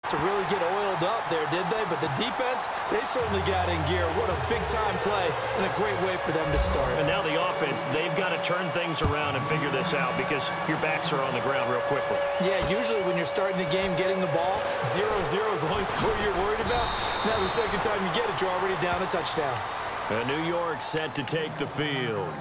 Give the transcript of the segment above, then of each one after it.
to really get oiled up there, did they? But the defense, they certainly got in gear. What a big-time play and a great way for them to start. And now the offense, they've got to turn things around and figure this out because your backs are on the ground real quickly. Yeah, usually when you're starting the game getting the ball, 0-0 is the only score you're worried about. Now the second time you get it, you're already down a touchdown. And New York set to take the field.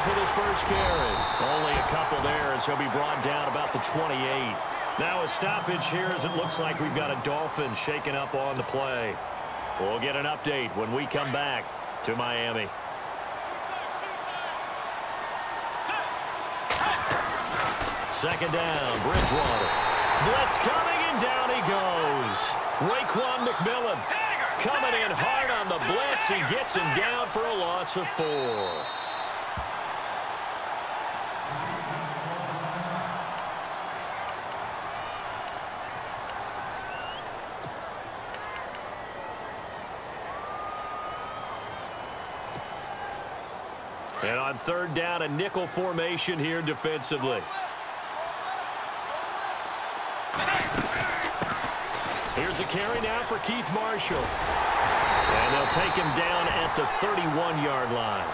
With his first carry. Only a couple there as he'll be brought down about the 28. Now a stoppage here as it looks like we've got a Dolphin shaking up on the play. We'll get an update when we come back to Miami. Second down, Bridgewater. Blitz coming, and down he goes. Raekwon McMillan coming in hard on the blitz. He gets him down for a loss of 4. And on third down, a nickel formation here defensively. Here's a carry now for Keith Marshall. And they'll take him down at the 31-yard line.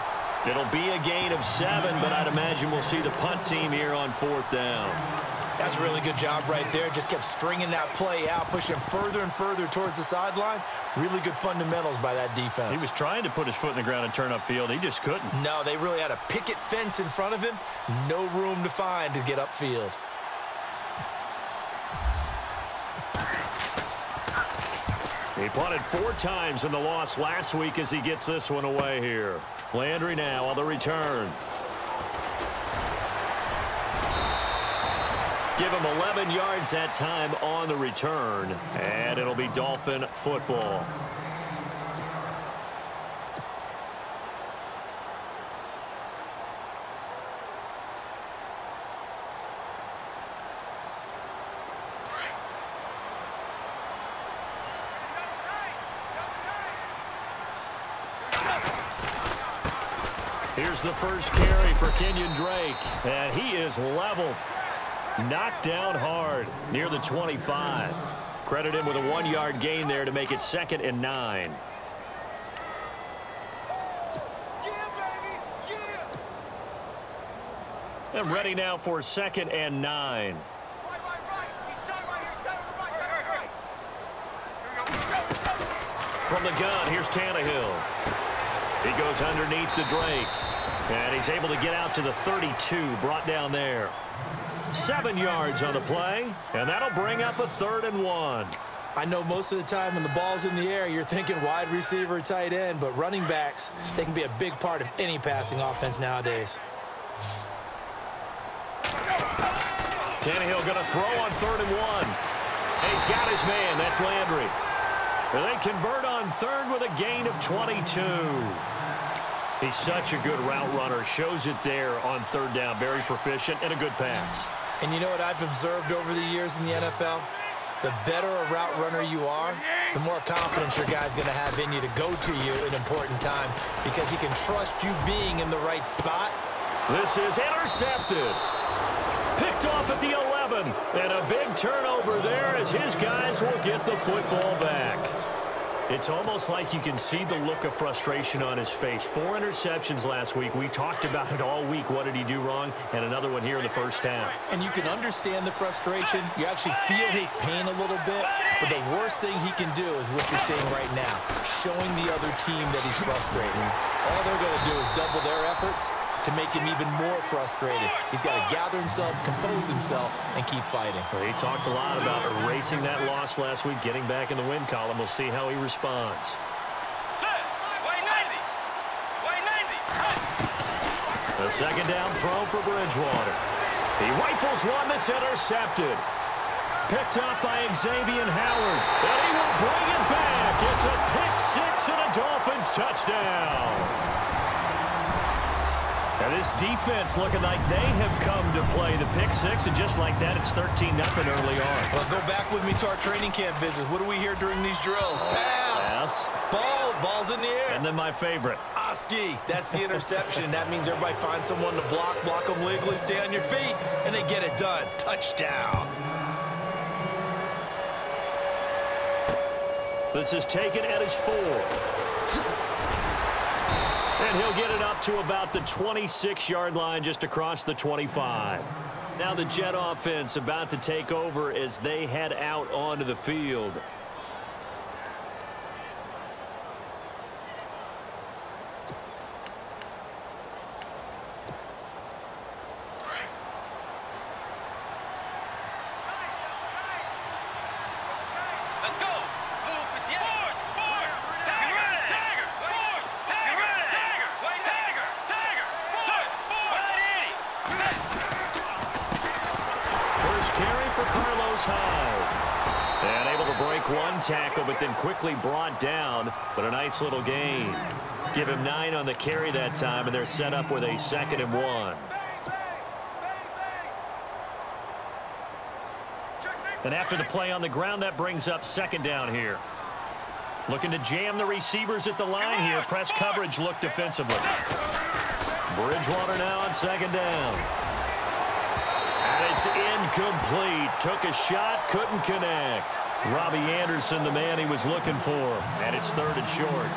It'll be a gain of 7, but I'd imagine we'll see the punt team here on fourth down. That's a really good job right there. Just kept stringing that play out, pushing further and further towards the sideline. Really good fundamentals by that defense. He was trying to put his foot in the ground and turn upfield. He just couldn't. No, they really had a picket fence in front of him. No room to find to get upfield. He punted 4 times in the loss last week as he gets this one away here. Landry now on the return. Give him 11 yards that time on the return, and it'll be Dolphin football. Here's the first carry for Kenyon Drake, and he is leveled. Knocked down hard near the 25. Credit him with a 1-yard gain there to make it 2nd and 9. And ready now for 2nd and 9. From the gun, here's Tannehill. He goes underneath to Drake. And he's able to get out to the 32, brought down there. 7 yards on the play, and that'll bring up a 3rd and 1. I know most of the time when the ball's in the air, you're thinking wide receiver, tight end, but running backs, they can be a big part of any passing offense nowadays. Tannehill going to throw on 3rd and 1. And he's got his man. That's Landry. And they convert on 3rd with a gain of 22. He's such a good route runner. Shows it there on 3rd down. Very proficient and a good pass. And you know what I've observed over the years in the NFL? The better a route runner you are, the more confidence your guy's going to have in you to go to you in important times because he can trust you being in the right spot. This is intercepted. Picked off at the 11. And a big turnover there as his guys will get the football back. It's almost like you can see the look of frustration on his face. 4 interceptions last week. We talked about it all week. What did he do wrong? And another one here in the first half. And you can understand the frustration. You actually feel his pain a little bit. But the worst thing he can do is what you're seeing right now, showing the other team that he's frustrated. All they're going to do is double their efforts to make him even more frustrated. He's got to gather himself, compose himself, and keep fighting. Well, he talked a lot about erasing that loss last week, getting back in the win column. We'll see how he responds. The second down throw for Bridgewater. He rifles one that's intercepted. Picked up by Xavier Howard. And he will bring it back. It's a pick 6 and a Dolphins touchdown. And this defense looking like they have come to play. The pick six, and just like that, it's 13-0 early on. Well, go back with me to our training camp visits. What do we hear during these drills? Pass. Ball's in the air. And then my favorite. Oski. That's the interception. That means everybody finds someone to block them legally, stay on your feet, and they get it done. Touchdown. This is taken at his 4. And he'll get it up to about the 26-yard line, just across the 25. Now the Jet offense about to take over as they head out onto the field. And able to break one tackle, but then quickly brought down. But a nice little gain. Give him 9 on the carry that time, and they're set up with a 2nd and 1. And after the play on the ground, that brings up 2nd down here. Looking to jam the receivers at the line here. Press coverage look defensively. Bridgewater now on 2nd down. And it's incomplete. Took a shot, couldn't connect. Robbie Anderson, the man he was looking for. And it's 3rd and short.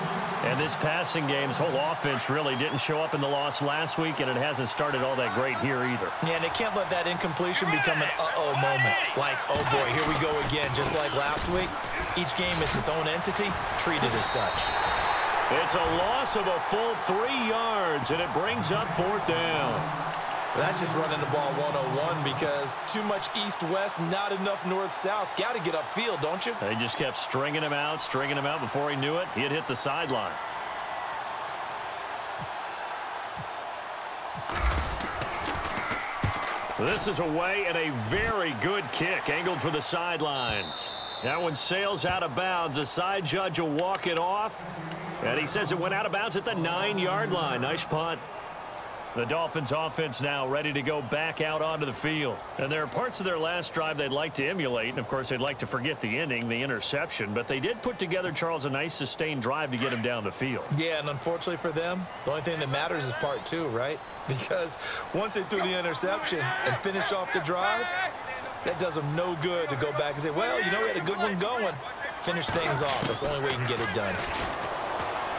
And this passing game's whole offense really didn't show up in the loss last week, and it hasn't started all that great here either. Yeah, and they can't let that incompletion become an uh-oh moment. Like, oh boy, here we go again. Just like last week, each game is its own entity, treated as such. It's a loss of a full 3 yards, and it brings up 4th down. That's just running the ball 101 because too much east-west, not enough north-south. Got to get upfield, don't you? They just kept stringing him out. Before he knew it, he had hit the sideline. This is away, and a very good kick angled for the sidelines. That one sails out of bounds. The side judge will walk it off, and he says it went out of bounds at the 9-yard line. Nice punt. The Dolphins offense now ready to go back out onto the field. And there are parts of their last drive they'd like to emulate. And, of course, they'd like to forget the ending, the interception. But they did put together, Charles, a nice sustained drive to get him down the field. Yeah, and unfortunately for them, the only thing that matters is part 2, right? Because once they threw the interception and finished off the drive, that does them no good to go back and say, well, you know, we had a good one going. Finish things off. That's the only way you can get it done.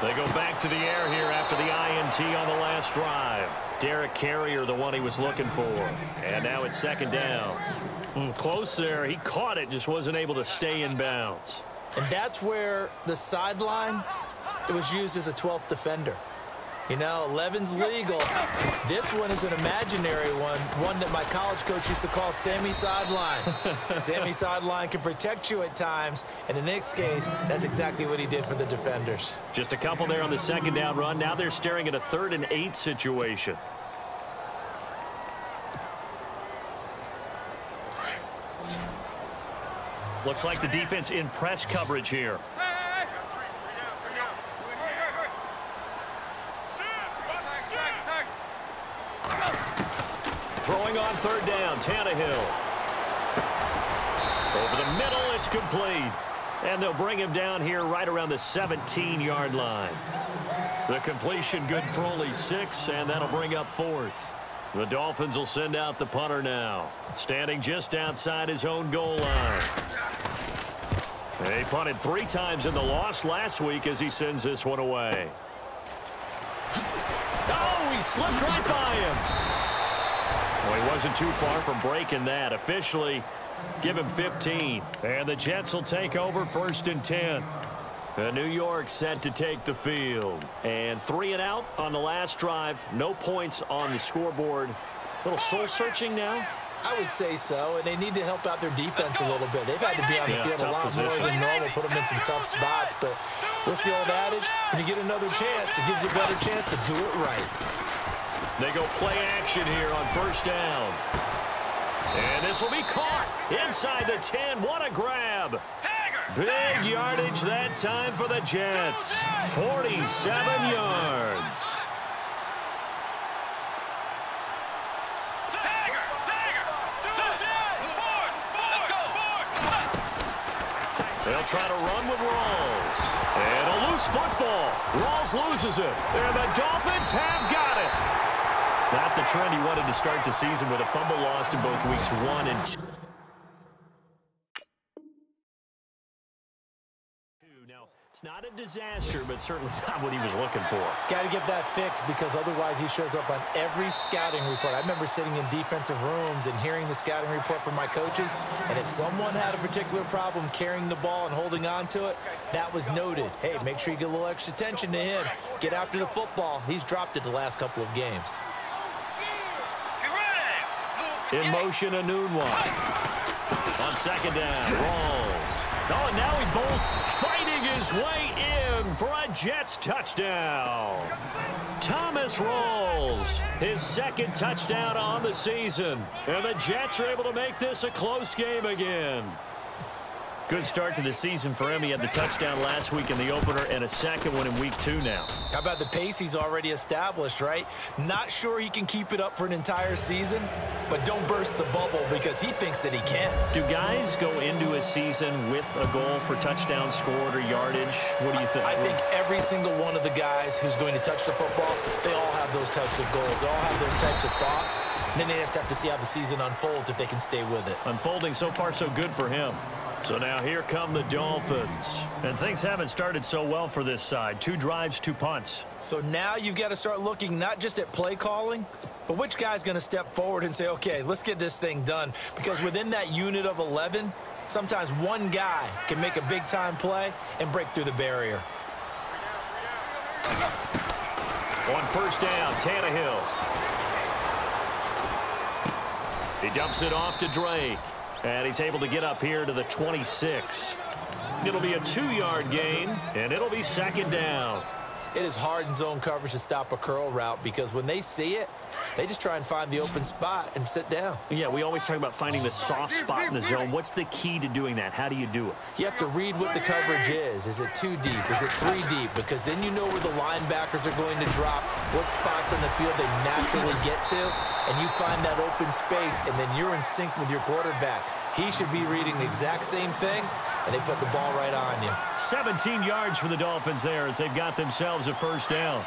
They go back to the air here after the INT on the last drive. Derek Carrier, the one he was looking for. And now it's 2nd down. Close there. He caught it, just wasn't able to stay in bounds. And that's where the sideline, it was used as a 12th defender. You know, 11's legal. This one is an imaginary one that my college coach used to call Sammy Sideline. Sammy Sideline can protect you at times, and in this case, that's exactly what he did for the defenders. Just a couple there on the 2nd down run. Now they're staring at a 3rd and 8 situation. Looks like the defense in press coverage here. Throwing on 3rd down, Tannehill. Over the middle, it's complete. And they'll bring him down here right around the 17-yard line. The completion good for only 6, and that'll bring up 4th. The Dolphins will send out the punter now, standing just outside his own goal line. They punted 3 times in the loss last week as he sends this one away. Oh, he slipped right by him. Well, he wasn't too far from breaking that. Officially, give him 15. And the Jets will take over 1st and 10. New York set to take the field. And 3 and out on the last drive. No points on the scoreboard. A little soul-searching now? I would say so, and they need to help out their defense a little bit. They've had to be on the field a lot more than normal, put them in some tough spots. But what's the old adage? When you get another chance, it gives you a better chance to do it right. They go play action here on 1st down. And this will be caught inside the 10. What a grab. Big yardage that time for the Jets. 47 yards. They'll try to run with Rawls. And a loose football. Rawls loses it. And the Dolphins have got it. Not the trend he wanted to start the season with a fumble lost in both weeks 1 and 2. Now, it's not a disaster, but certainly not what he was looking for. Got to get that fixed because otherwise he shows up on every scouting report. I remember sitting in defensive rooms and hearing the scouting report from my coaches, and if someone had a particular problem carrying the ball and holding on to it, that was noted. Hey, make sure you get a little extra attention to him. Get after the football. He's dropped it the last couple of games. In motion, a noon one. On second down, Rawls. Oh, and now he both fighting his way in for a Jets touchdown. Thomas Rawls, his second touchdown on the season. And the Jets are able to make this a close game again. Good start to the season for him. He had the touchdown last week in the opener and a second one in week 2 now. How about the pace he's already established, right? Not sure he can keep it up for an entire season, but don't burst the bubble because he thinks that he can. Do guys go into a season with a goal for touchdown scored or yardage? What do you think? I think every single one of the guys who's going to touch the football, they all have those types of goals. They all have those types of thoughts. And then they just have to see how the season unfolds if they can stay with it. Unfolding so far so good for him. So now here come the Dolphins. And things haven't started so well for this side. 2 drives, 2 punts. So now you've got to start looking not just at play calling, but which guy's going to step forward and say, okay, let's get this thing done. Because within that unit of 11, sometimes one guy can make a big-time play and break through the barrier. On first down, Tannehill. He dumps it off to Drake. And he's able to get up here to the 26. It'll be a 2-yard gain, and it'll be second down. It is hard in zone coverage to stop a curl route because when they see it, they just try and find the open spot and sit down. Yeah, we always talk about finding the soft spot in the zone. What's the key to doing that? How do you do it? You have to read what the coverage is. Is it 2 deep? Is it 3 deep? Because then you know where the linebackers are going to drop, what spots in the field they naturally get to, and you find that open space, and then you're in sync with your quarterback. He should be reading the exact same thing, and they put the ball right on you. 17 yards for the Dolphins there as they've got themselves a first down.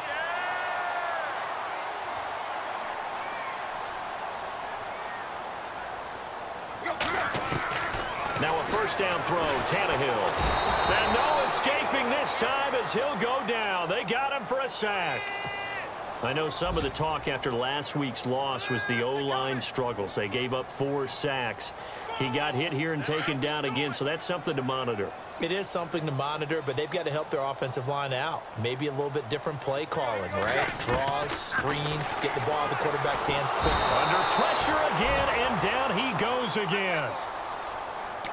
Now a first down throw, Tannehill. And no escaping this time as he'll go down. They got him for a sack. I know some of the talk after last week's loss was the O-line struggles. They gave up 4 sacks. He got hit here and taken down again, so that's something to monitor. It is something to monitor, but they've got to help their offensive line out. Maybe a little bit different play calling, right? Draws, screens, get the ball out of the quarterback's hands quick. Under pressure again, and down he goes again.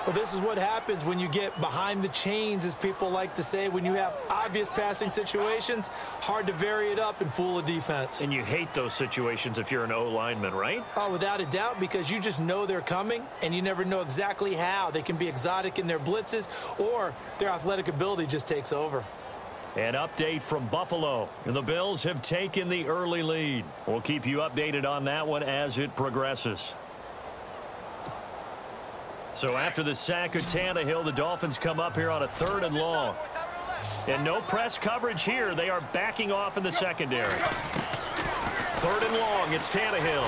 Well, this is what happens when you get behind the chains, as people like to say. When you have obvious passing situations, hard to vary it up and fool a defense. And you hate those situations if you're an O-lineman, right? Oh, without a doubt, because you just know they're coming, and you never know exactly how. They can be exotic in their blitzes, or their athletic ability just takes over. An update from Buffalo, and the Bills have taken the early lead. We'll keep you updated on that one as it progresses. So after the sack of Tannehill, the Dolphins come up here on a 3rd and long. And no press coverage here. They are backing off in the secondary. 3rd and long, it's Tannehill.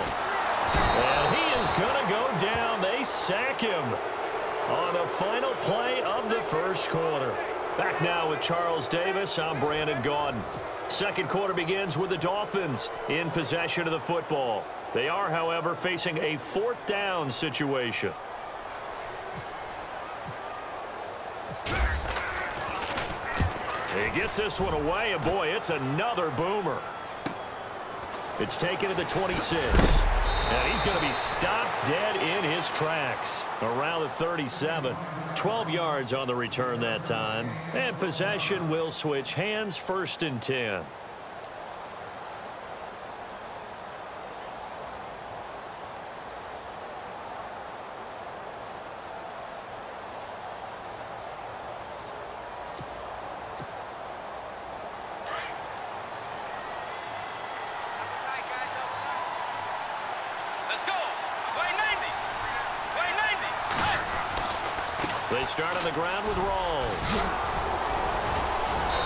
And he is going to go down. They sack him on the final play of the first quarter. Back now with Charles Davis. I'm Brandon Gaudin. Second quarter begins with the Dolphins in possession of the football. They are, however, facing a 4th down situation. He gets this one away, and boy, it's another boomer. It's taken to the 26. And he's going to be stopped dead in his tracks around the 37. 12 yards on the return that time. And possession will switch hands, 1st and 10. They start on the ground with Rawls.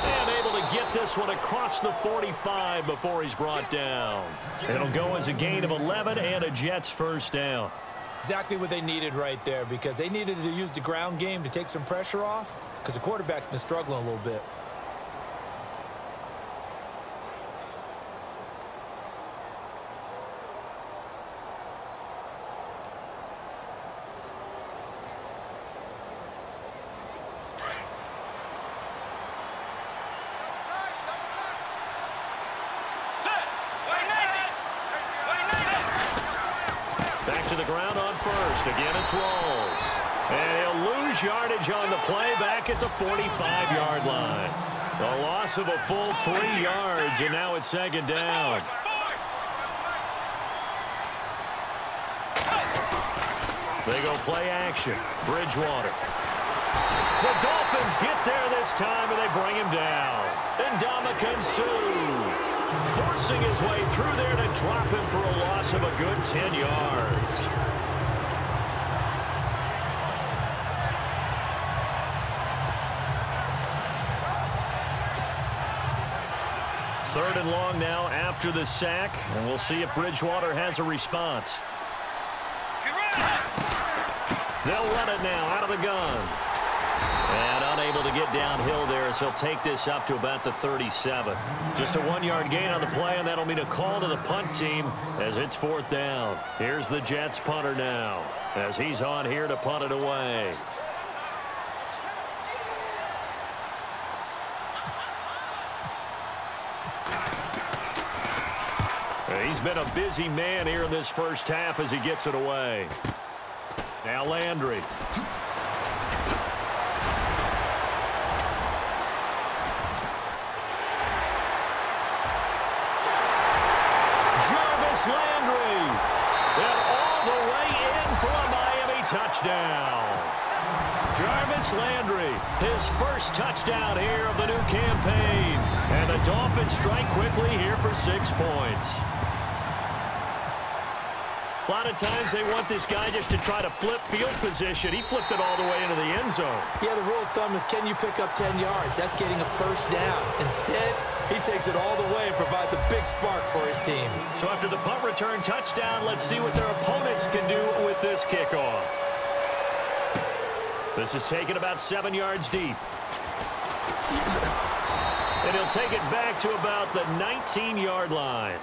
And able to get this one across the 45 before he's brought down. It'll go as a gain of 11 and a Jets first down. Exactly what they needed right there, because they needed to use the ground game to take some pressure off, because the quarterback's been struggling a little bit. To the ground on first. Again, it's Rawls. And he'll lose yardage on the play back at the 45-yard line. A loss of a full 3 yards, and now it's second down. They go play action. Bridgewater. The Dolphins get there this time, and they bring him down. And Ndamukong Suh forcing his way through there to drop him for a loss of a good 10 yards. Third and long now after the sack, and we'll see if Bridgewater has a response. They'll run it now out of the gun. And unable to get downhill there, as he'll take this up to about the 37. Just a 1-yard gain on the play, and that'll mean a call to the punt team as it's fourth down. Here's the Jets punter now, as he's on here to punt it away. He's been a busy man here in this first half as he gets it away. Now Landry. Landry, and all the way in for a Miami touchdown. Jarvis Landry, his first touchdown here of the new campaign. And the Dolphins strike quickly here for 6 points. A lot of times they want this guy just to try to flip field position. He flipped it all the way into the end zone. Yeah, the rule of thumb is, can you pick up 10 yards? That's getting a first down. Instead, he takes it all the way and provides a big spark for his team. So after the punt return touchdown, let's see what their opponents can do with this kickoff. This is taken about 7 yards deep. And he'll take it back to about the 19-yard line.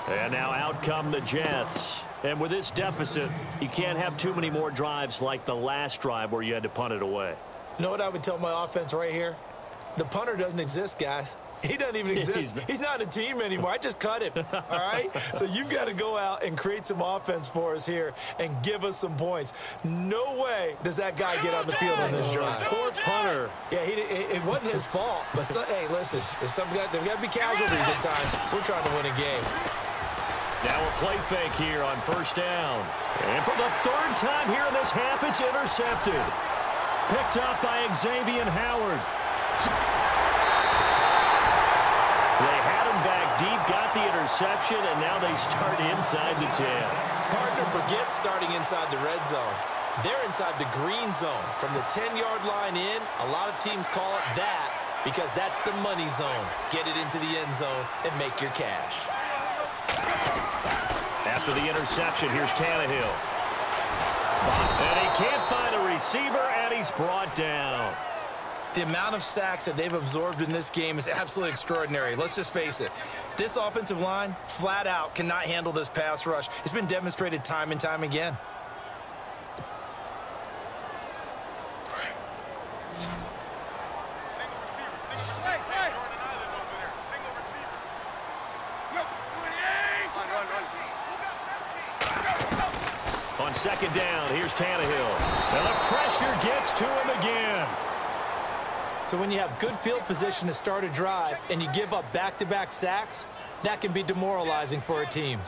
And now out come the Jets. And with this deficit, you can't have too many more drives like the last drive where you had to punt it away. You know what I would tell my offense right here? The punter doesn't exist, guys. He doesn't even exist. He's not a team anymore. I just cut him, all right? So you've got to go out and create some offense for us here and give us some points. No way does that guy get on the field on this drive. Poor punter. Yeah, it wasn't his fault. But, hey, listen, there's got to be casualties at times. We're trying to win a game. Now a play fake here on first down. And for the third time here in this half, it's intercepted. Picked up by Xavier Howard. They had him back deep, got the interception, and now they start inside the 10. Partner forgets starting inside the red zone. They're inside the green zone. From the 10-yard line in, a lot of teams call it that because that's the money zone. Get it into the end zone and make your cash. After the interception, here's Tannehill. And he can't find a receiver, and he's brought down. The amount of sacks that they've absorbed in this game is absolutely extraordinary. Let's just face it. This offensive line, flat out, cannot handle this pass rush. It's been demonstrated time and time again. On second down, here's Tannehill. And the pressure gets to him again. So when you have good field position to start a drive and you give up back-to-back sacks, that can be demoralizing for a team.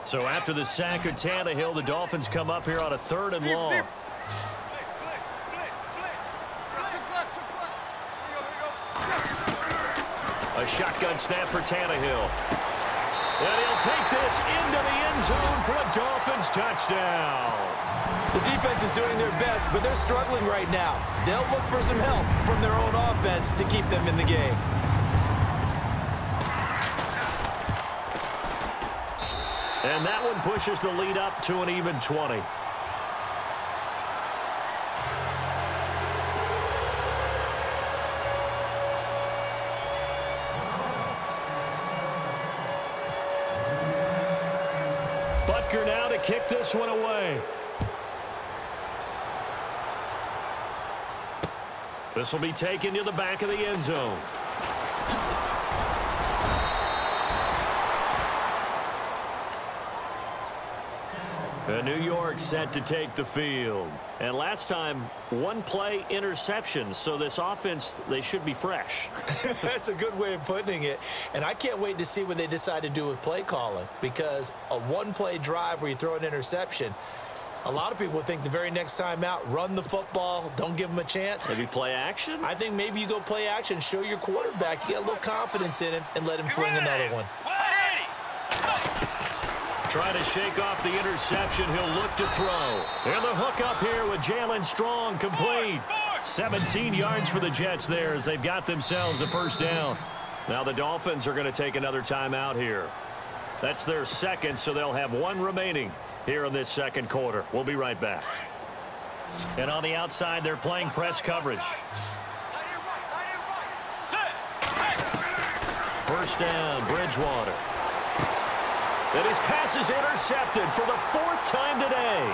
So after the sack of Tannehill, the Dolphins come up here on a third and long. A shotgun snap for Tannehill. And he'll take this into the end zone for a Dolphins touchdown. The defense is doing their best, but they're struggling right now. They'll look for some help from their own offense to keep them in the game. And that one pushes the lead up to an even 20. Butker now to kick this one away. This will be taken to the back of the end zone. And New York set to take the field. And last time, one play interception. So this offense, they should be fresh. That's a good way of putting it. And I can't wait to see what they decide to do with play calling. Because a one-play drive where you throw an interception, a lot of people think the very next time out, run the football, don't give them a chance. Maybe play action? I think maybe you go play action, show your quarterback, you get a little confidence in him, and let him fling another one. Trying to shake off the interception. He'll look to throw. And the hook up here with Jalen Strong, complete. 17 yards for the Jets there as they've got themselves a first down. Now the Dolphins are going to take another timeout here. That's their second, so they'll have one remaining here in this second quarter. We'll be right back. And on the outside, they're playing press coverage. First down, Bridgewater. And his pass is intercepted for the fourth time today.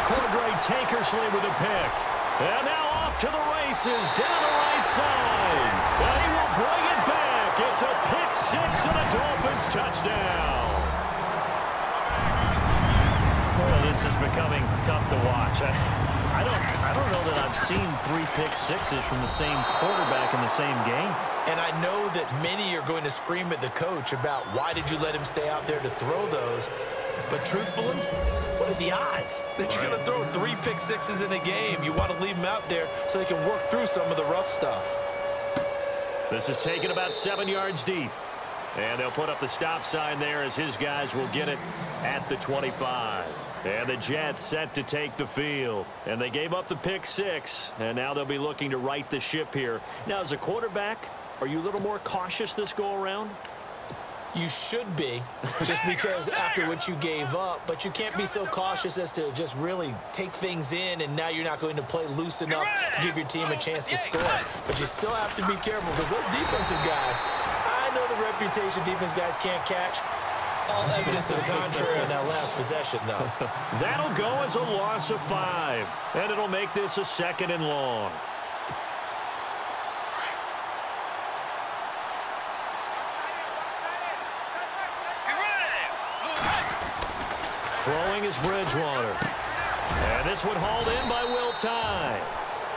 Cordray Tankersley with a pick. And now off to the races down the right side. And he will bring it back. It's a pick six and a Dolphins touchdown. Well, this is becoming tough to watch. I don't know that I've seen 3 pick sixes from the same quarterback in the same game. And I know that many are going to scream at the coach about why did you let him stay out there to throw those. But truthfully, what are the odds that you're going to throw 3 pick sixes in a game? You want to leave them out there so they can work through some of the rough stuff. This is taken about 7 yards deep. And they'll put up the stop sign there as his guys will get it at the 25. And the Jets set to take the field. And they gave up the pick six. And now they'll be looking to right the ship here. Now, as a quarterback, are you a little more cautious this go-around? You should be, just because after what you gave up. But you can't be so cautious as to just really take things in, and now you're not going to play loose enough to give your team a chance to score. But you still have to be careful because those defensive guys, I know the reputation defense guys can't catch. All evidence to the contrary in that last possession, though. That'll go as a loss of 5, and it'll make this a 2nd and long. Throwing is Bridgewater. And this one hauled in by Will Tye.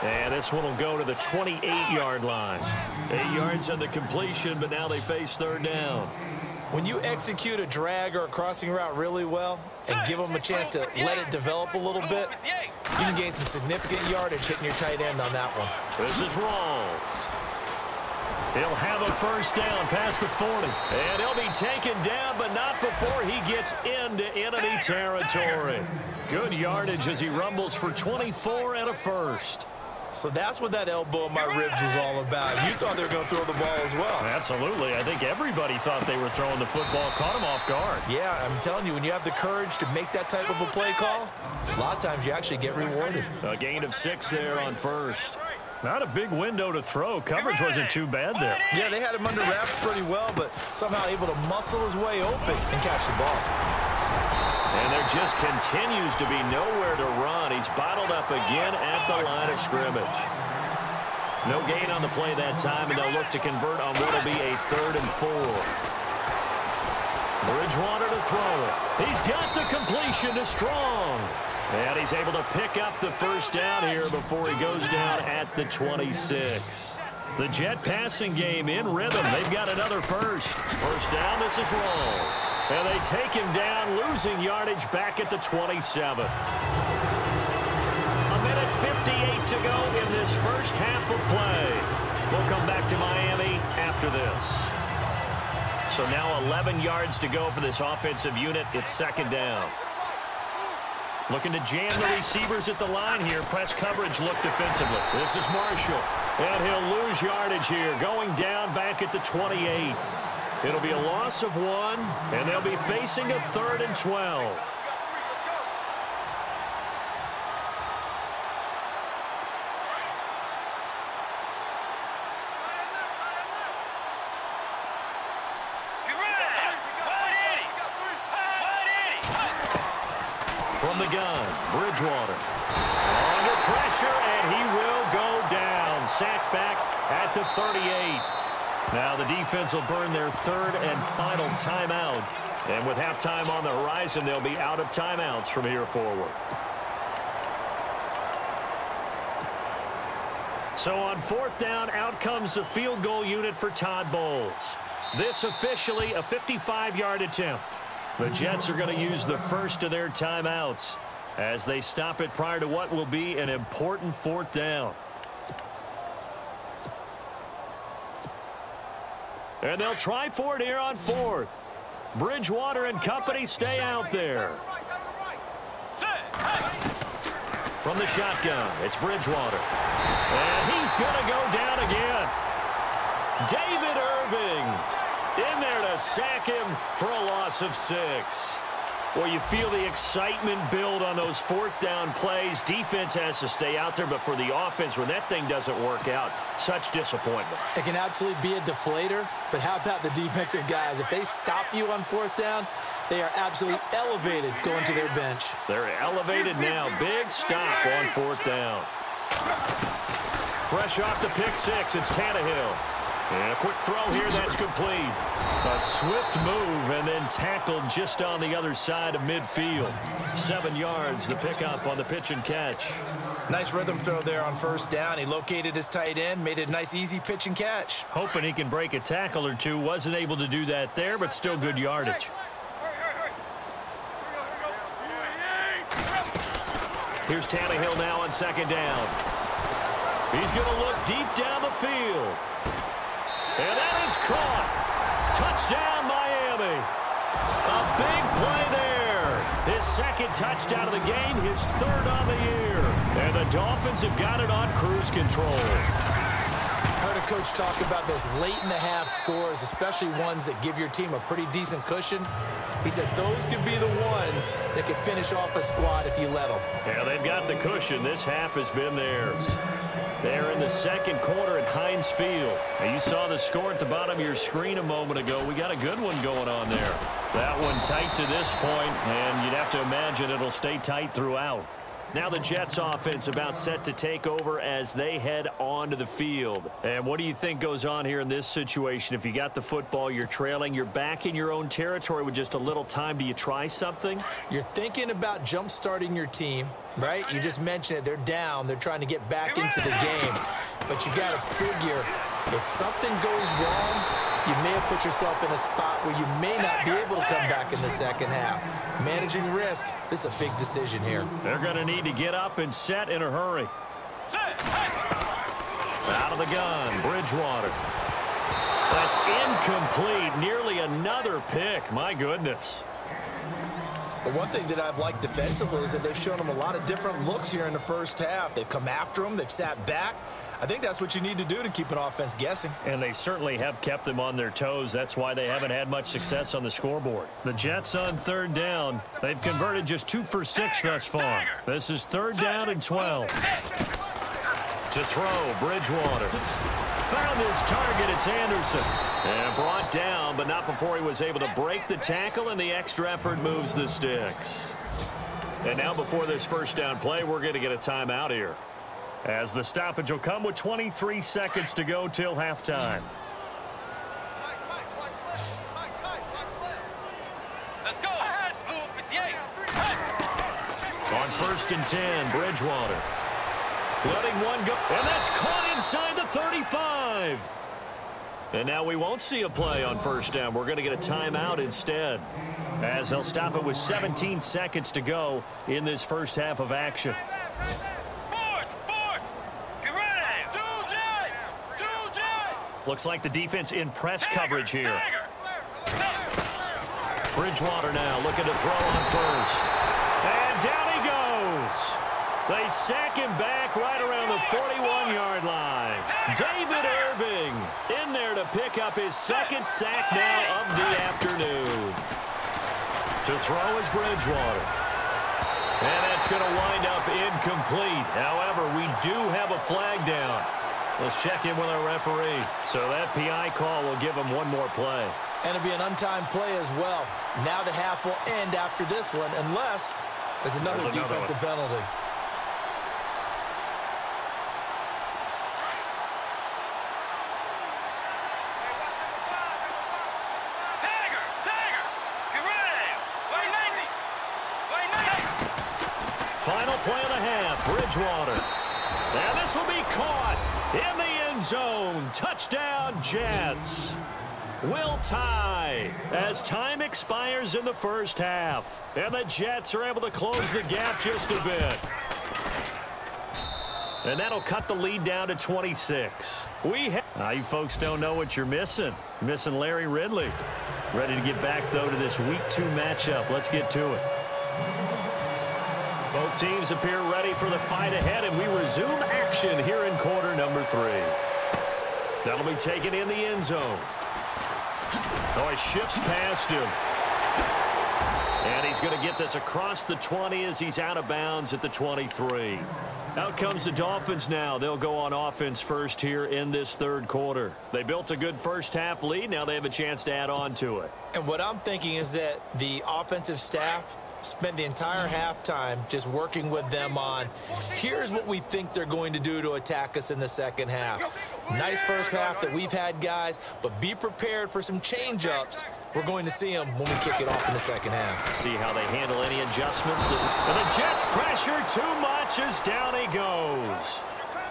And this one will go to the 28-yard line. 8 yards on the completion, but now they face 3rd down. When you execute a drag or a crossing route really well and give them a chance to let it develop a little bit, you can gain some significant yardage hitting your tight end on that one. This is Rawls. He'll have a first down past the 40. And he'll be taken down, but not before he gets into enemy territory. Good yardage as he rumbles for 24 and a first. So that's what that elbow in my ribs was all about. You thought they were going to throw the ball as well. Absolutely. I think everybody thought they were throwing the football, caught him off guard. Yeah, I'm telling you, when you have the courage to make that type of a play call, a lot of times you actually get rewarded. A gain of 6 there on first. Not a big window to throw. Coverage wasn't too bad there. Yeah, they had him under wraps pretty well, but somehow able to muscle his way open and catch the ball. And there just continues to be nowhere to run. He's bottled up again at the line of scrimmage. No gain on the play that time, and they'll look to convert on what will be a 3rd and 4. Bridgewater to throw it. He's got the completion to Strong. And he's able to pick up the first down here before he goes down at the 26. The Jet passing game in rhythm. They've got another first. First down, this is Rawls. And they take him down, losing yardage back at the 27. A minute 58 to go in this first half of play. We'll come back to Miami after this. So now 11 yards to go for this offensive unit. It's second down. Looking to jam the receivers at the line here. Press coverage look defensively. This is Marshall. And he'll lose yardage here. Going down back at the 28. It'll be a loss of 1, and they'll be facing a 3rd and 12. From the gun, Bridgewater. Under pressure, and he will go down. Sacked back at the 38. Now the defense will burn their 3rd and final timeout. And with halftime on the horizon, they'll be out of timeouts from here forward. So on 4th down, out comes the field goal unit for Todd Bowles. This officially a 55-yard attempt. The Jets are going to use the first of their timeouts as they stop it prior to what will be an important 4th down. And they'll try for it here on 4th. Bridgewater and company stay out there. From the shotgun, it's Bridgewater. And he's going to go down again. David Irving in there to sack him for a loss of 6. Well, you feel the excitement build on those 4th down plays. Defense has to stay out there, but for the offense, when that thing doesn't work out, such disappointment. It can absolutely be a deflator, but how about the defensive guys? If they stop you on 4th down, they are absolutely elevated going to their bench. They're elevated now. Big stop on 4th down. Fresh off the pick 6, it's Tannehill. And a quick throw here, that's complete. A swift move and then tackled just on the other side of midfield. 7 yards, the pickup on the pitch and catch. Nice rhythm throw there on 1st down. He located his tight end, made it a nice, easy pitch and catch. Hoping he can break a tackle or two. Wasn't able to do that there, but still good yardage. Here's Tannehill now on 2nd down. He's going to look deep down the field. And that is caught. Touchdown, Miami. A big play there. His 2nd touchdown of the game, his 3rd on the year. And the Dolphins have got it on cruise control. Heard a coach talk about those late-in-the-half scores, especially ones that give your team a pretty decent cushion. He said those could be the ones that could finish off a squad if you let them. Yeah, they've got the cushion. This half has been theirs. They're in the 2nd quarter at Heinz Field. Now, you saw the score at the bottom of your screen a moment ago. We got a good one going on there. That one tight to this point, and you'd have to imagine it'll stay tight throughout. Now the Jets offense about set to take over as they head onto the field. And what do you think goes on here in this situation? If you got the football, you're trailing, you're back in your own territory with just a little time. Do you try something? You're thinking about jump-starting your team, right? You just mentioned it. They're down. They're trying to get back into the game. But you got to figure if something goes wrong, you may have put yourself in a spot where you may not be able to come back in the 2nd half. Managing risk, this is a big decision here. They're going to need to get up and set in a hurry. Out of the gun, Bridgewater. That's incomplete. Nearly another pick. My goodness. But one thing that I've liked defensively is that they've shown them a lot of different looks here in the 1st half. They've come after them. They've sat back. I think that's what you need to do to keep an offense guessing. And they certainly have kept them on their toes. That's why they haven't had much success on the scoreboard. The Jets on 3rd down. They've converted just 2 for 6 thus far. This is 3rd down and 12. To throw, Bridgewater. Found his target, it's Anderson. And brought down, but not before he was able to break the tackle, and the extra effort moves the sticks. And now before this 1st down play, we're going to get a timeout here, as the stoppage will come with 23 seconds to go till halftime. Let's go. On 1st and 10, Bridgewater. Letting one go, and that's caught inside the 35. And now we won't see a play on 1st down. We're going to get a timeout instead, as they'll stop it with 17 seconds to go in this 1st half of action. Looks like the defense in press coverage here. Bridgewater now looking to throw on first. And down he goes. They sack him back right around the 41-yard line. David Irving in there to pick up his second sack now of the afternoon. To throw is Bridgewater. And that's going to wind up incomplete. However, we do have a flag down. Let's check in with our referee. So that PI call will give him one more play. And it'll be an untimed play as well. Now the half will end after this one, unless there's another defensive penalty. Final play of the half, Bridgewater. And this will be caught in the end zone. Touchdown, Jets. Will tie as time expires in the first half. And the Jets are able to close the gap just a bit. And that'll cut the lead down to 26. You folks don't know what you're missing. Missing Larry Ridley. Ready to get back, though, to this Week 2 matchup. Let's get to it. Both teams appear ready for the fight ahead, and we resume action here in quarter number 3. That'll be taken in the end zone. Oh, he shifts past him. And he's going to get this across the 20 as he's out of bounds at the 23. Out comes the Dolphins now. They'll go on offense first here in this third quarter. They built a good first half lead. Now they have a chance to add on to it. And what I'm thinking is that the offensive staff spent the entire halftime just working with them on, here's what we think they're going to do to attack us in the second half. Nice first half that we've had, guys, but be prepared for some change-ups. We're going to see them when we kick it off in the second half. See how they handle any adjustments. And the Jets pressure too much as down he goes.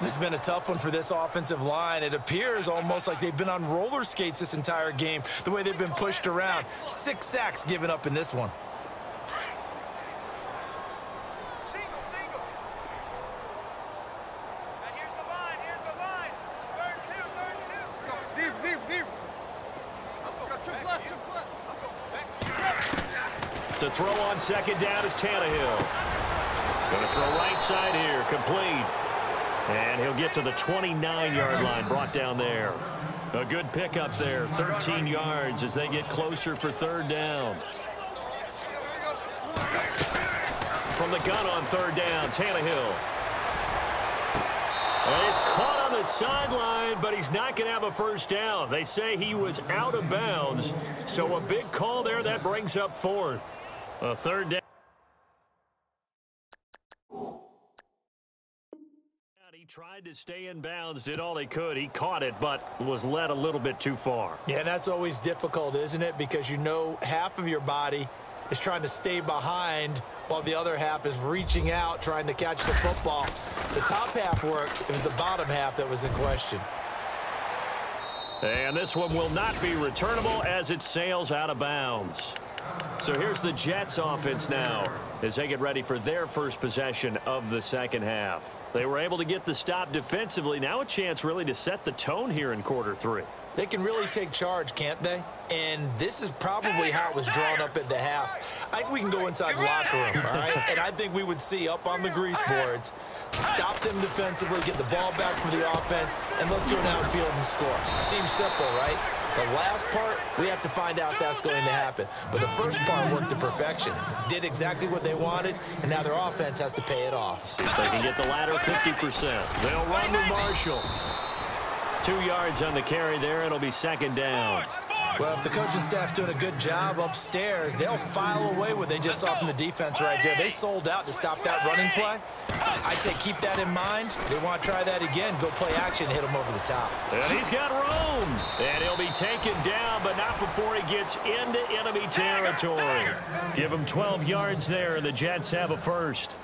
This has been a tough one for this offensive line. It appears almost like they've been on roller skates this entire game, the way they've been pushed around. 6 sacks given up in this one. To throw on second down is Tannehill. Going to throw right side here, complete. And he'll get to the 29-yard line, brought down there. A good pickup there, 13 yards as they get closer for third down. From the gun on third down, Tannehill. And he's caught on the sideline, but he's not going to have a first down. They say he was out of bounds, so a big call there that brings up fourth. A third down. He tried to stay in bounds, did all he could. He caught it, but was led a little bit too far. Yeah, and that's always difficult, isn't it? Because you know half of your body is trying to stay behind while the other half is reaching out, trying to catch the football. The top half worked. It was the bottom half that was in question. And this one will not be returnable as it sails out of bounds. So here's the Jets offense now as they get ready for their first possession of the second half. They were able to get the stop defensively. Now a chance really to set the tone here in quarter 3. They can really take charge, can't they? And this is probably how it was drawn up at the half. I think we can go inside the locker room, all right? And I think we would see up on the grease boards, stop them defensively, get the ball back for the offense, and let's go downfield and score. Seems simple, right? The last part, we have to find out that's going to happen. But the first part worked to perfection. Did exactly what they wanted, and now their offense has to pay it off. See if they can get the latter 50%. They'll run with Marshall. 2 yards on the carry there. It'll be second down. Well, if the coaching staff's doing a good job upstairs, they'll file away what they just saw from the defense right there. They sold out to stop that running play. I'd say keep that in mind. They want to try that again. Go play action, hit them over the top. And he's got room. And he'll be taken down, but not before he gets into enemy territory. Give him 12 yards there, and the Jets have a first.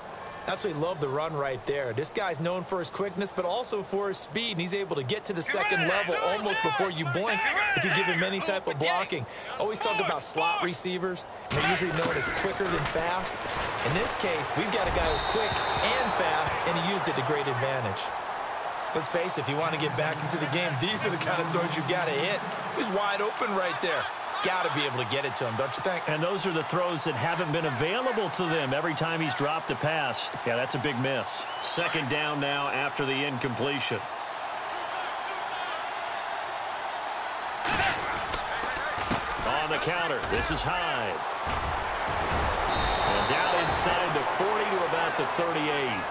Absolutely love the run right there. This guy's known for his quickness, but also for his speed, and he's able to get to the second level almost before you blink if you give him any type of blocking. Always talk about slot receivers. They're usually known as quicker than fast. In this case, we've got a guy who's quick and fast, and he used it to great advantage. Let's face it, if you want to get back into the game, these are the kind of throws you got to hit. He's wide open right there. got to be able to get it to him, don't you think? And those are the throws that haven't been available to them every time he's dropped a pass. Yeah, that's a big miss. Second down now after the incompletion. On the counter, this is Hyde. And down inside the 40 to about the 38.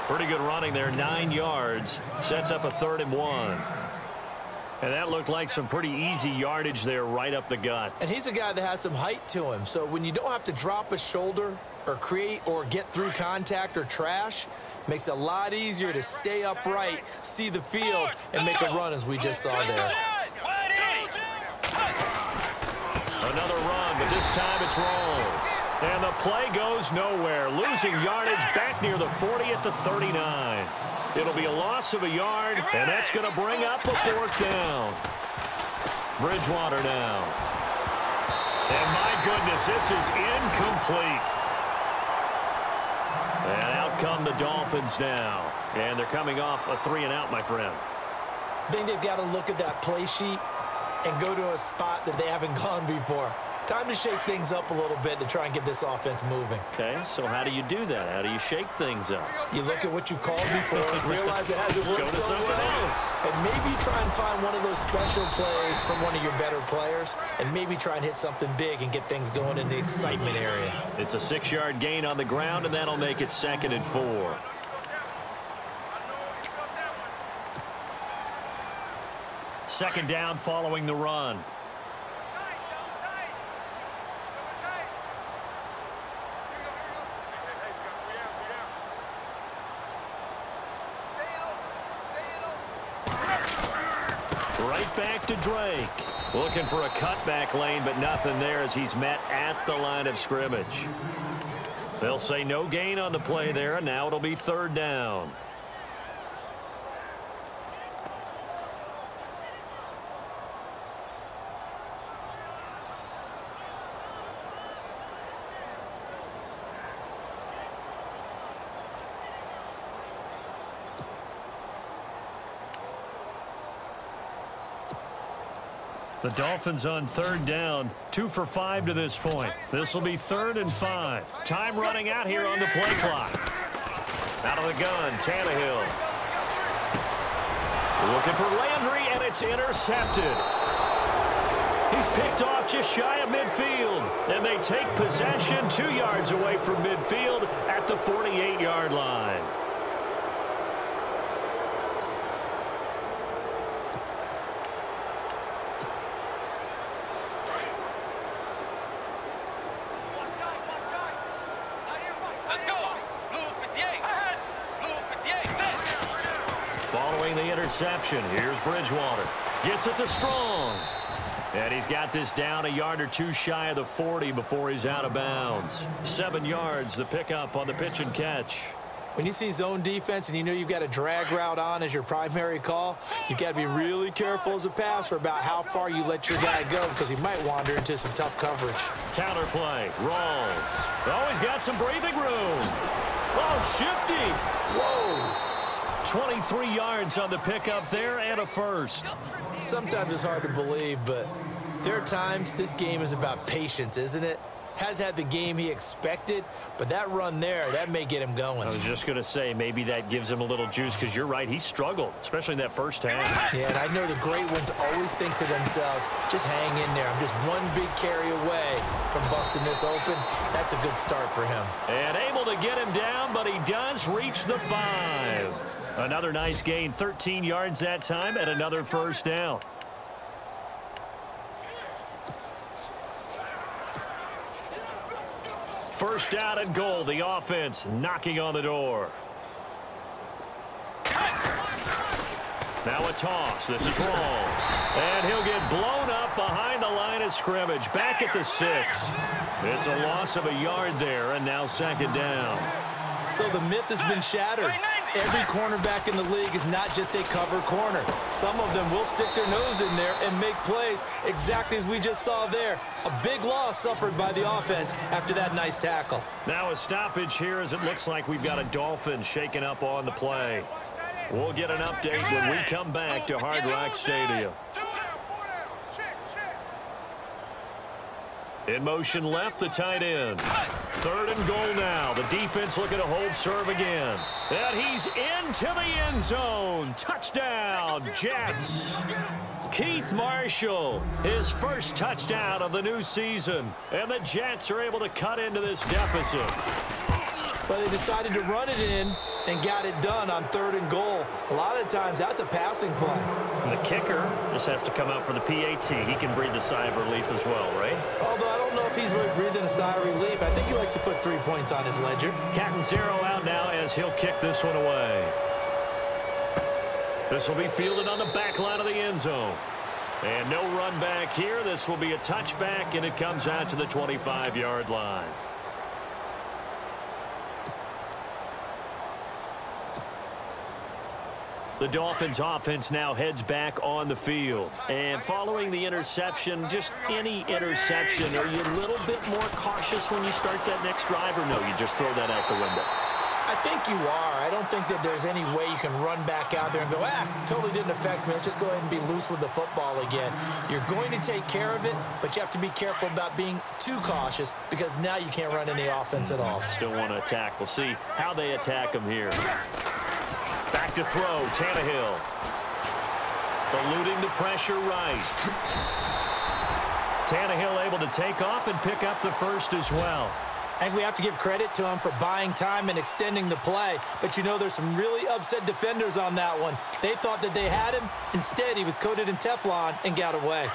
Pretty good running there, 9 yards. Sets up a 3rd and 1. And that looked like some pretty easy yardage there right up the gut. And he's a guy that has some height to him. So when you don't have to drop a shoulder or create or get through contact or trash, makes it a lot easier to stay upright, see the field, and make a run as we just saw there. Another run, but this time it's Rawls. And the play goes nowhere. Losing yardage back near the 40 at the 39. It'll be a loss of a yard, and that's going to bring up a 4th down. Bridgewater now. And my goodness, this is incomplete. And out come the Dolphins now. And they're coming off a 3-and-out, my friend. I think they've got to look at that play sheet and go to a spot that they haven't gone before. Time to shake things up a little bit to try and get this offense moving. Okay, so how do you do that? How do you shake things up? You look at what you've called before, realize it hasn't worked so well, and maybe try and find one of those special plays from one of your better players, and maybe try and hit something big and get things going in the excitement area. It's a 6-yard gain on the ground, and that'll make it 2nd and 4. Second down following the run. Right back to Drake. Looking for a cutback lane, but nothing there as he's met at the line of scrimmage. They'll say no gain on the play there, and now it'll be 3rd down. The Dolphins on 3rd down, 2 for 5 to this point. This will be 3rd and 5. Time running out here on the play clock. Out of the gun, Tannehill. Looking for Landry, and it's intercepted. He's picked off just shy of midfield, and they take possession 2 yards away from midfield at the 48-yard line. Following the interception, here's Bridgewater. Gets it to Strong. And he's got this down a yard or 2 shy of the 40 before he's out of bounds. 7 yards, the pickup on the pitch and catch. When you see zone defense and you know you've got a drag route on as your primary call, you've got to be really careful as a passer about how far you let your guy go because he might wander into some tough coverage. Counter play, Rawls. Oh, he's got some breathing room. Oh, shifty. Whoa. 23 yards on the pickup there and a first. Sometimes it's hard to believe, but there are times this game is about patience, isn't it? Has had the game he expected, but that run there, that may get him going. I was just going to say, maybe that gives him a little juice because you're right, he struggled, especially in that first half. Yeah, and I know the great ones always think to themselves, just hang in there. I'm just one big carry away from busting this open. That's a good start for him. And able to get him down, but he does reach the 5. Another nice gain, 13 yards that time, and another first down. First down and goal, the offense knocking on the door. Now a toss. This is Rawls. And he'll get blown up behind the line of scrimmage. Back at the 6. It's a loss of a yard there, and now 2nd down. So the myth has been shattered. Every cornerback in the league is not just a cover corner. Some of them will stick their nose in there and make plays exactly as we just saw there. A big loss suffered by the offense after that nice tackle. Now a stoppage here as it looks like we've got a Dolphin shaking up on the play. We'll get an update when we come back to Hard Rock Stadium. In motion left, the tight end. 3rd and goal now. The defense looking to hold serve again. And he's into the end zone. Touchdown, Jets. Keith Marshall, his first touchdown of the new season. And the Jets are able to cut into this deficit. But they decided to run it in and got it done on 3rd and goal. A lot of times, that's a passing play. And the kicker just has to come out for the PAT. He can breathe a sigh of relief as well, right? Although I don't know if he's really breathing a sigh of relief. I think he likes to put 3 points on his ledger. Catanzaro out now as he'll kick this one away. This will be fielded on the back line of the end zone. And no run back here. This will be a touchback, and it comes out to the 25-yard line. The Dolphins offense now heads back on the field. And following the interception, just any interception, are you a little bit more cautious when you start that next drive, or no, you just throw that out the window? I think you are. I don't think that there's any way you can run back out there and go, totally didn't affect me. Let's just go ahead and be loose with the football again. You're going to take care of it, but you have to be careful about being too cautious because now you can't run any offense at all. Still want to attack. We'll see how they attack them here. Back to throw, Tannehill. Eluding the pressure right. Tannehill able to take off and pick up the first as well. I think we have to give credit to him for buying time and extending the play. But, you know, there's some really upset defenders on that one. They thought that they had him. Instead, he was coated in Teflon and got away.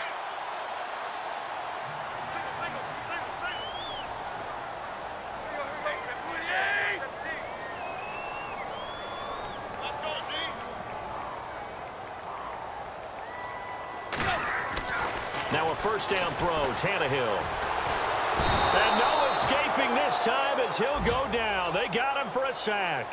Now a first down throw, Tannehill. And no escaping this time as he'll go down. They got him for a sack.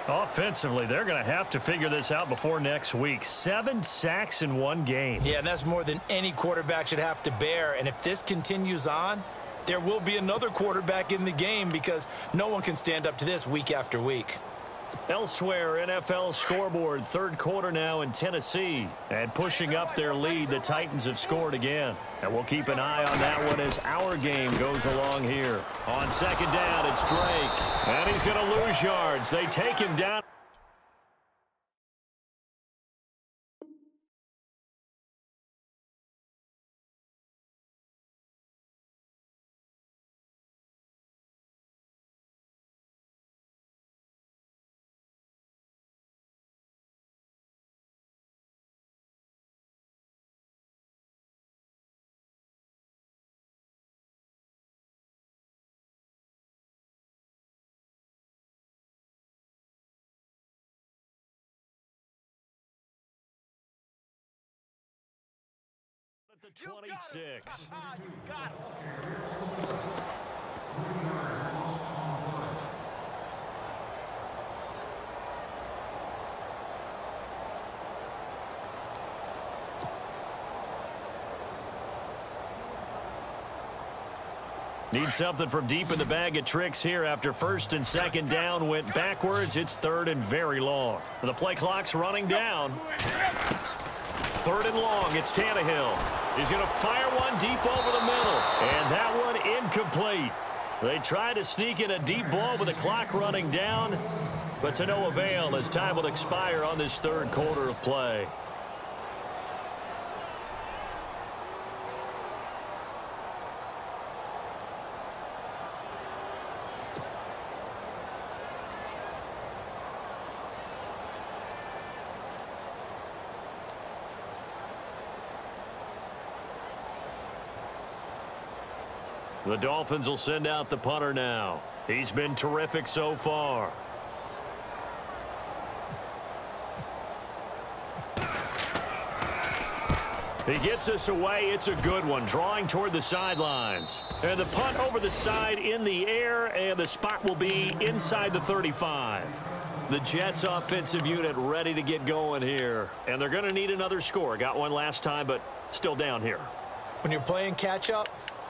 Offensively, they're going to have to figure this out before next week. 7 sacks in one game. Yeah, and that's more than any quarterback should have to bear. And if this continues on, there will be another quarterback in the game because no one can stand up to this week after week. Elsewhere, NFL scoreboard, 3rd quarter now in Tennessee. And pushing up their lead, the Titans have scored again. And we'll keep an eye on that one as our game goes along here. On 2nd down, it's Drake. And he's going to lose yards. They take him down. At the 26. Need something from deep in the bag of tricks here after 1st and 2nd down went backwards. It's 3rd and very long. The play clock's running down. 3rd and long, it's Tannehill. He's going to fire one deep over the middle. And that one incomplete. They try to sneak in a deep ball with the clock running down, but to no avail as time will expire on this 3rd quarter of play. The Dolphins will send out the punter now. He's been terrific so far. He gets us away. It's a good one, drawing toward the sidelines. And the punt over the side in the air, and the spot will be inside the 35. The Jets offensive unit ready to get going here. And they're going to need another score. Got one last time, but still down here. When you're playing catch-up,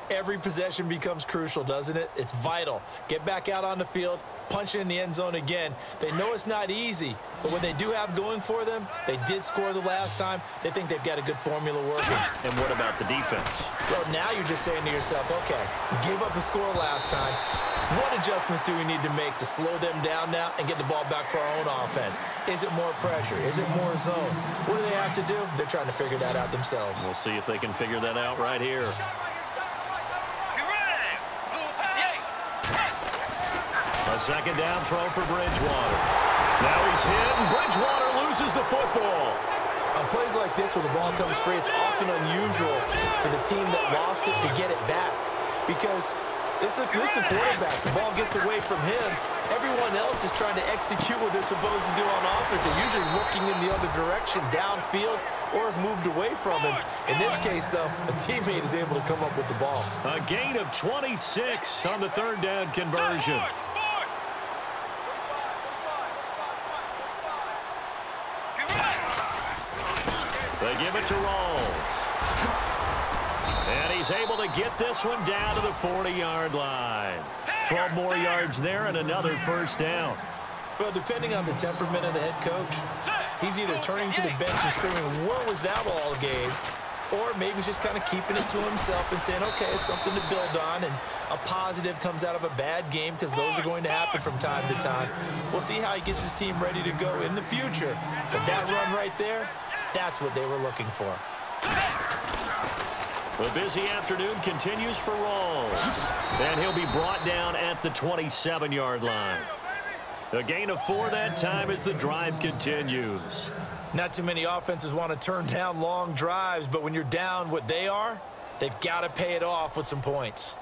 every possession becomes crucial, doesn't it? It's vital. Get back out on the field punching in the end zone again. They know it's not easy, but what they do have going for them, they did score the last time. They think they've got a good formula working. And what about the defense? Well, now you're just saying to yourself, okay, we gave up a score last time. What adjustments do we need to make to slow them down now and get the ball back for our own offense? Is it more pressure? Is it more zone? What do they have to do? They're trying to figure that out themselves. We'll see if they can figure that out right here. A second down throw for Bridgewater. Now he's hit, and Bridgewater loses the football. On plays like this where the ball comes free, it's often unusual for the team that lost it to get it back. Because this is a quarterback. The ball gets away from him. Everyone else is trying to execute what they're supposed to do on offense. They're usually looking in the other direction, downfield, or have moved away from him. In this case, though, a teammate is able to come up with the ball. A gain of 26 on the third down conversion. They give it to Rawls. And he's able to get this one down to the 40-yard line. 12 more yards there and another first down. Well, depending on the temperament of the head coach, he's either turning to the bench and screaming, "Where was that all game?" Or maybe he's just kind of keeping it to himself and saying, okay, it's something to build on, and a positive comes out of a bad game because those are going to happen from time to time. We'll see how he gets his team ready to go in the future. But that run right there, that's what they were looking for. The busy afternoon continues for Rawls. And he'll be brought down at the 27-yard line. A gain of 4 that time as the drive continues. Not too many offenses want to turn down long drives, but when you're down what they are, they've got to pay it off with some points.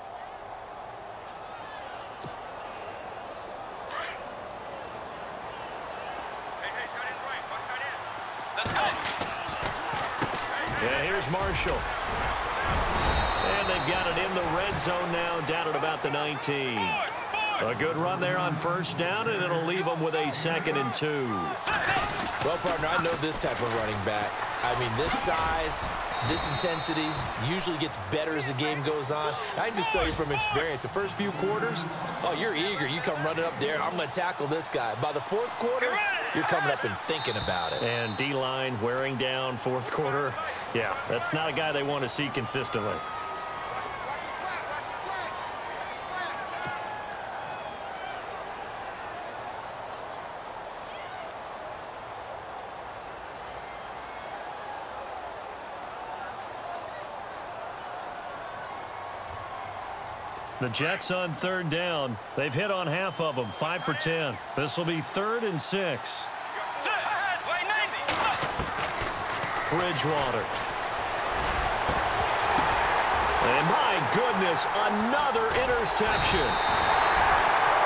Yeah, here's Marshall. And they've got it in the red zone now, down at about the 19. A good run there on first down, and it'll leave them with a 2nd and 2. Well, partner, I know this type of running back. I mean, this size, this intensity usually gets better as the game goes on. I can just tell you from experience, the first few quarters, oh, you're eager. You come running up there, I'm going to tackle this guy. By the fourth quarter, you're coming up and thinking about it. And D-line wearing down fourth quarter. Yeah, that's not a guy they want to see consistently. The Jets on third down. They've hit on half of them, 5 for 10. This will be 3rd and 6. Bridgewater. And my goodness, another interception.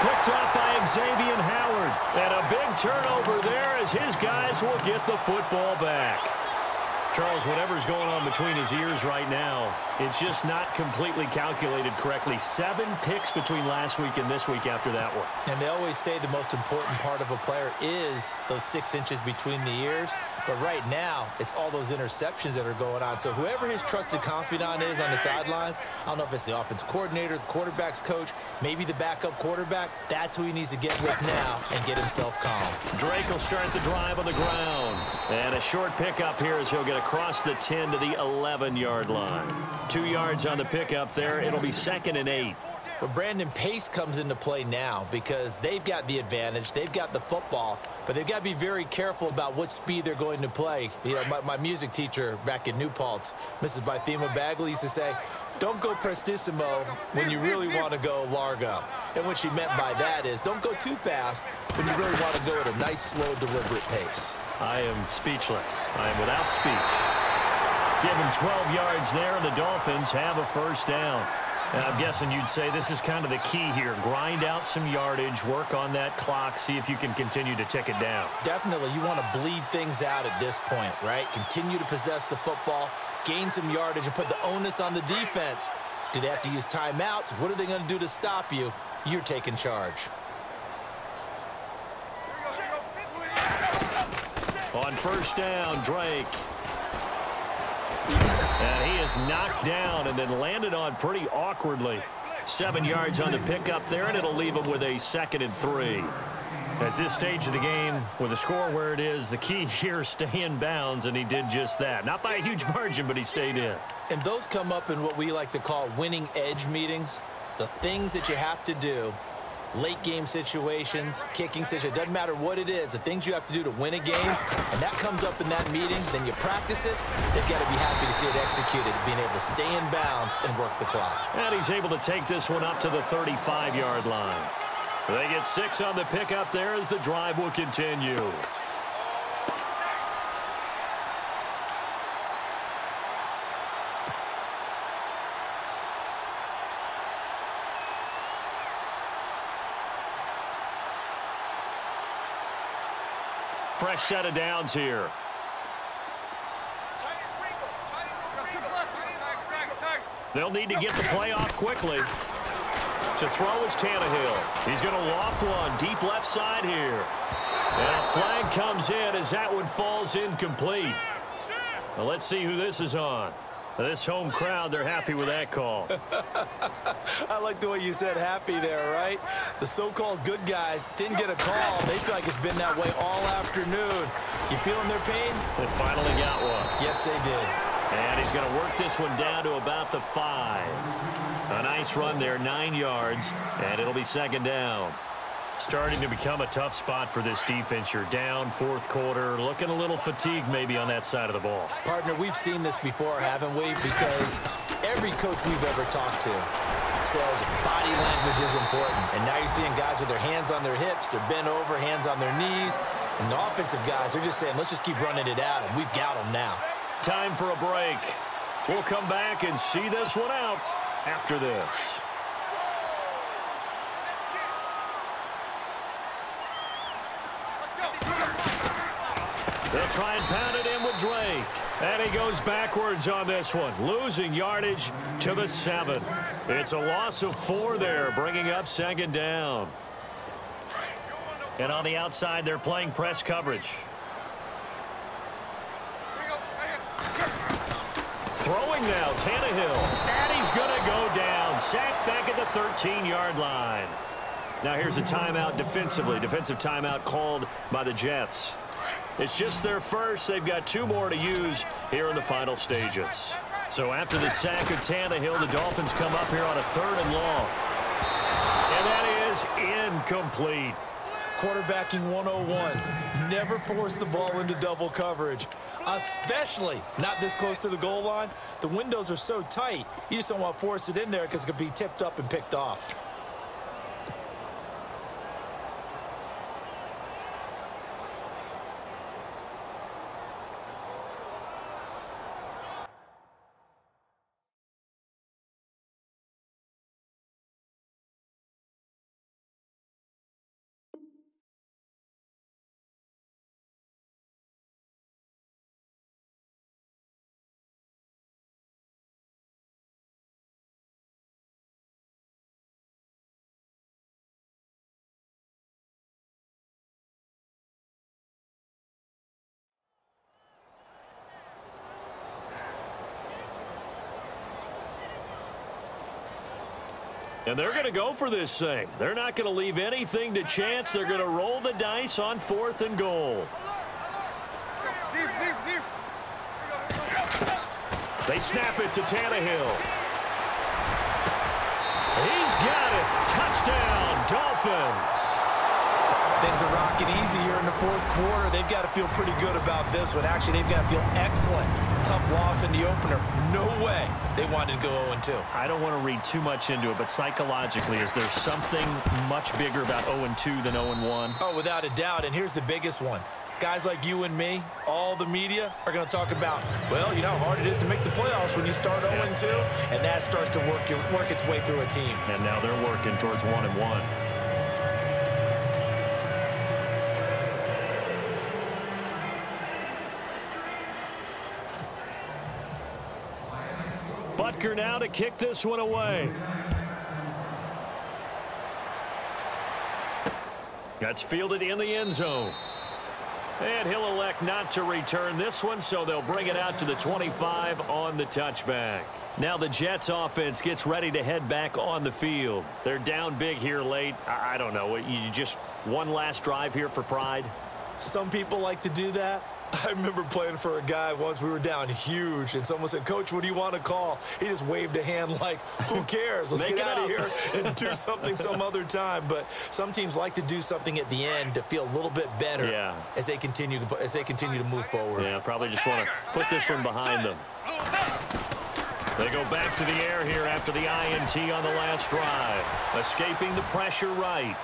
Picked off by Xavier Howard. And a big turnover there as his guys will get the football back. Charles, whatever's going on between his ears right now, it's just not completely calculated correctly. 7 picks between last week and this week after that one. And they always say the most important part of a player is those 6 inches between the ears. But right now, it's all those interceptions that are going on. So whoever his trusted confidant is on the sidelines, I don't know if it's the offense coordinator, the quarterback's coach, maybe the backup quarterback, that's who he needs to get with now and get himself calm. Drake will start the drive on the ground. And a short pickup here as he'll get across the 10 to the 11-yard line. 2 yards on the pickup there. It'll be 2nd and 8. But Brandon, pace comes into play now because they've got the advantage. They've got the football, but they've got to be very careful about what speed they're going to play. You know, my music teacher back in New Paltz, Mrs. Bythema Bagley, used to say, don't go prestissimo when you really want to go largo. And what she meant by that is don't go too fast when you really want to go at a nice, slow, deliberate pace. I am speechless. I am without speech. Give him 12 yards there, and the Dolphins have a first down. And I'm guessing you'd say this is kind of the key here. Grind out some yardage, work on that clock, see if you can continue to tick it down. Definitely. You want to bleed things out at this point, right? Continue to possess the football, gain some yardage, and put the onus on the defense. Do they have to use timeouts? What are they going to do to stop you? You're taking charge. On first down, Drake. And he is knocked down and then landed on pretty awkwardly. 7 yards on the pickup there, and it'll leave them with a 2nd and 3. At this stage of the game, with the score where it is, the key here is stay in bounds, and he did just that. Not by a huge margin, but he stayed in. And those come up in what we like to call winning edge meetings. The things that you have to do, late game situations, kicking situations, doesn't matter what it is, the things you have to do to win a game, and that comes up in that meeting, then you practice it, they've got to be happy to see it executed, being able to stay in bounds and work the clock. And he's able to take this one up to the 35-yard line. They get 6 on the pickup there as the drive will continue. Fresh set of downs here. They'll need to get the play off quickly. To throw is Tannehill. He's going to loft one deep left side here. And a flag comes in as that one falls incomplete. Now let's see who this is on. This home crowd, they're happy with that call. I like the way you said happy there, right? The so-called good guys didn't get a call. They feel like it's been that way all afternoon. You feeling their pain? They finally got one. Yes, they did. And he's going to work this one down to about the 5. A nice run there, 9 yards, and it'll be 2nd down. Starting to become a tough spot for this defense. You're down 4th quarter, looking a little fatigued maybe on that side of the ball. Partner, we've seen this before, haven't we? Because every coach we've ever talked to says body language is important. And now you're seeing guys with their hands on their hips, they're bent over, hands on their knees. And the offensive guys, they're just saying, let's just keep running it out, and we've got them now. Time for a break. We'll come back and see this one out after this. They'll try and pound it in with Drake. And he goes backwards on this one, losing yardage to the 7. It's a loss of 4 there, bringing up 2nd down. And on the outside, they're playing press coverage. Throwing now, Tannehill. And he's going to go down. Sacked back at the 13-yard line. Now here's a timeout defensively. Defensive timeout called by the Jets. It's just their first. They've got 2 more to use here in the final stages. So after the sack of Tannehill, the Dolphins come up here on a 3rd and long. And that is incomplete. Quarterbacking 101. Never force the ball into double coverage, especially not this close to the goal line. The windows are so tight, you just don't want to force it in there because it could be tipped up and picked off. And they're going to go for this thing. They're not going to leave anything to chance. They're going to roll the dice on 4th and goal. They snap it to Tannehill. He's got it. Touchdown, Dolphins. Things are rocking easy here in the 4th quarter. They've got to feel pretty good about this one. Actually, they've got to feel excellent. Tough loss in the opener. No way they wanted to go 0-2. I don't want to read too much into it, but psychologically, is there something much bigger about 0-2 than 0-1? Oh, without a doubt, and here's the biggest one. Guys like you and me, all the media, are going to talk about, well, you know how hard it is to make the playoffs when you start 0-2, and that starts to work its way through a team. And now they're working towards 1-1. Butker now to kick this one away. That's fielded in the end zone. And he'll elect not to return this one, so they'll bring it out to the 25 on the touchback. Now the Jets offense gets ready to head back on the field. They're down big here late. I don't know. You just one last drive here for pride? Some people like to do that. I remember playing for a guy once. We were down huge, and someone said, "Coach, what do you want to call?" He just waved a hand like, who cares? Let's get out of here and do something some other time. But some teams like to do something at the end to feel a little bit better as they continue to move forward. Yeah, probably just want to put this one behind them. They go back to the air here after the INT on the last drive. Escaping the pressure right.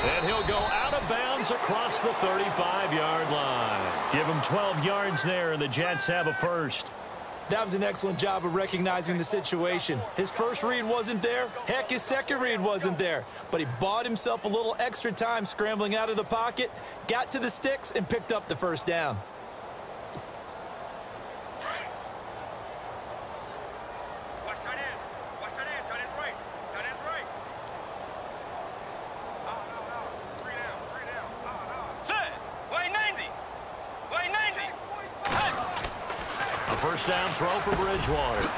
And he'll go out of bounds across the 35-yard line. Give him 12 yards there, and the Jets have a first. That was an excellent job of recognizing the situation. His first read wasn't there. Heck, his second read wasn't there. But he bought himself a little extra time scrambling out of the pocket, got to the sticks, and picked up the first down. First down throw for Bridgewater.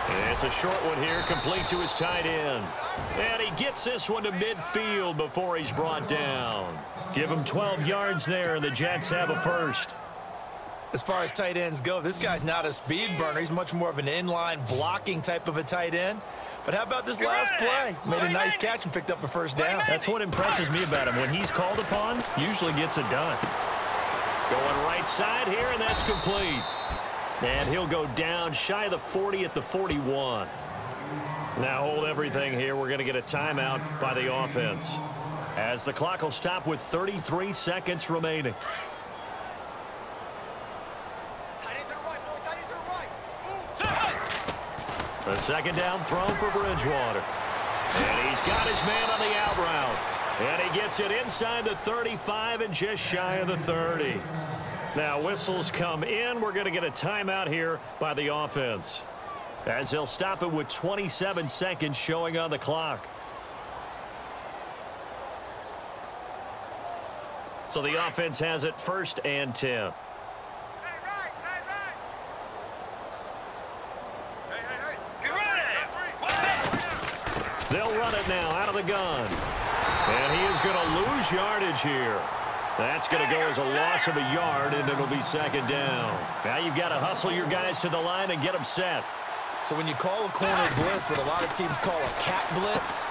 And it's a short one here, complete to his tight end. And he gets this one to midfield before he's brought down. Give him 12 yards there, and the Jets have a first. As far as tight ends go, this guy's not a speed burner. He's much more of an inline blocking type of a tight end. But how about this last play? Made a nice catch and picked up a first down. That's what impresses me about him. When he's called upon, usually gets it done. Going right side here, and that's complete. And he'll go down shy of the 40 at the 41. Now hold everything here. We're going to get a timeout by the offense, as the clock will stop with 33 seconds remaining. The second down throw for Bridgewater. And he's got his man on the out route. And he gets it inside the 35 and just shy of the 30. Now whistles come in. We're going to get a timeout here by the offense, as they'll stop it with 27 seconds showing on the clock. So the offense has it 1st and 10. They'll run it now out of the gun. And he is going to lose yardage here. That's going to go as a loss of a yard, and it'll be second down. Now you've got to hustle your guys to the line and get them set. So when you call a corner blitz, what a lot of teams call a cat blitz,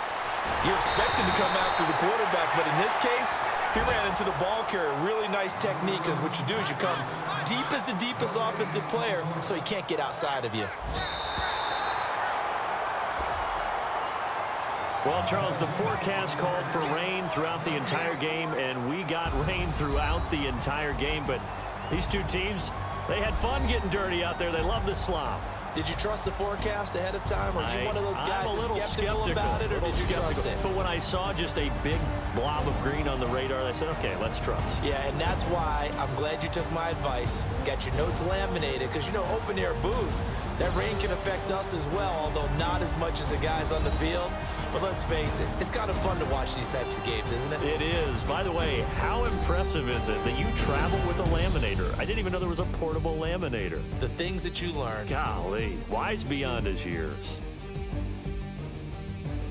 you're expected to come after the quarterback. But in this case, he ran into the ball carrier. Really nice technique, because what you do is you come deep as the deepest offensive player so he can't get outside of you. Well, Charles, the forecast called for rain throughout the entire game, and we got rain throughout the entire game. But these two teams, they had fun getting dirty out there. They love the slop. Did you trust the forecast ahead of time? Or are you one of those guys that's skeptical about it, or did you trust it? But when I saw just a big blob of green on the radar, I said, okay, let's trust. Yeah, and that's why I'm glad you took my advice. Got your notes laminated, because, you know, open-air booth, that rain can affect us as well, although not as much as the guys on the field. But let's face it, it's kind of fun to watch these types of games, isn't it? It is. By the way, how impressive is it that you travel with a laminator? I didn't even know there was a portable laminator. The things that you learn. Golly, wise beyond his years.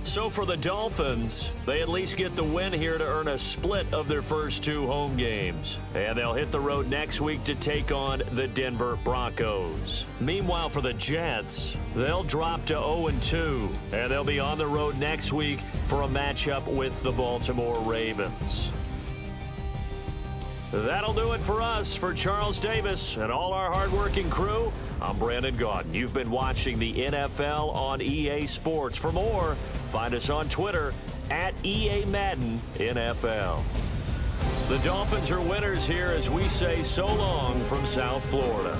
So for the Dolphins, they at least get the win here to earn a split of their first 2 home games. And they'll hit the road next week to take on the Denver Broncos. Meanwhile, for the Jets, they'll drop to 0-2. And they'll be on the road next week for a matchup with the Baltimore Ravens. That'll do it for us. For Charles Davis and all our hardworking crew, I'm Brandon Gaudin. You've been watching the NFL on EA Sports. For more, find us on Twitter at EA Madden NFL. The Dolphins are winners here as we say so long from South Florida.